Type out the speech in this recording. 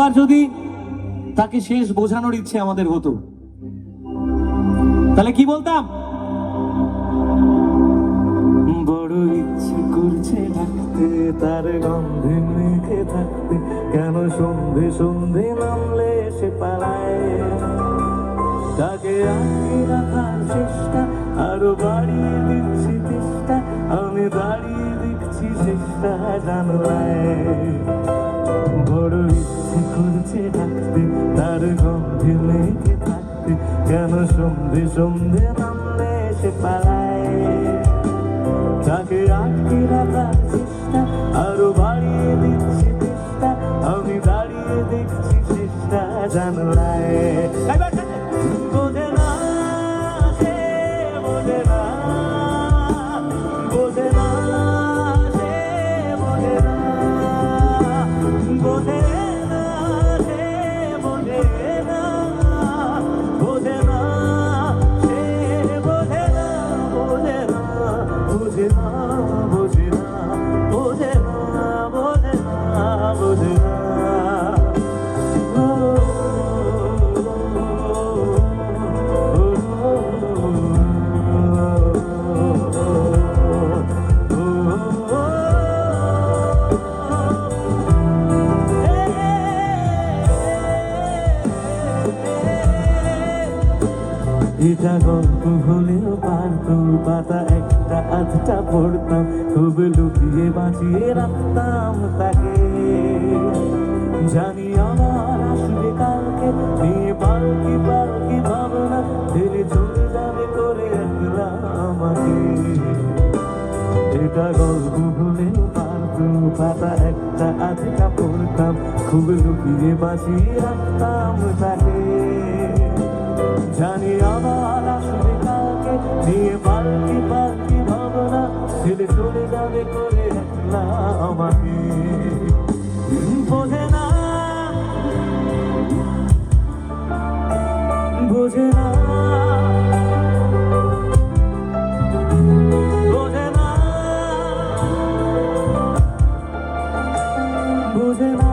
একবার যদি তাকে শেষ বোঝানোর ইচ্ছে আমাদের হতো, তাহলে কি বলতাম? বড় ইচ্ছে করছে ডাকতে, তার গন্ধে মেখে থাকতে, কেন সন্ধে সন্ধে নামলে সে পালায়। তাকে আটকে রাখার চেষ্টা, আরো বাড়িয়ে দিচ্ছি চেষ্টা, আমি দাঁড়িয়ে দেখছি চেষ্টা জানলায়। বড় ইচ্ছে করছে ডাকতে, তার গন্ধে মেখে থাকতে, কেন সন্ধে সন্ধে নামলে সে পালায়। তাকে আটকে রাখার চেষ্টা, আরো বাড়িয়ে দিচ্ছি চেষ্টা, আমি দাঁড়িয়ে দেখছি চেষ্টা জানলায়। বোঝে না সে, বোঝে না, বোঝে না সে, বোঝে না, বোঝে না সে, বোঝে না, বোঝে না সে, বোঝে না, বোঝে না, বোঝে না, বোঝে না, বোঝে না, বোঝে না, বোঝে না। এটা গল্প হলেও পারতো, পাতা একটা আধটা পড়তাম, খুব লুকিয়ে বাঁচিয়ে রাখতাম তাকে। জানি আবার আসবে কালকে, নিয়ে পালকি পালকি ভাবনা, ছেড়ে চলে যাবে করে একলা আমাকে। এটা গল্প হলেও পারতো, পাতা একটা আধটা পড়তাম, খুব লুকিয়ে বাঁচিয়ে রাখতাম তাকে। জানি আবার আসবে কালকে, নিয়ে পালকি পালকি ভাবনা, ছেড়ে চলে যাবে করে একলা আমাকে। বোঝে না, বোঝে না, বোঝে না, বোঝে না।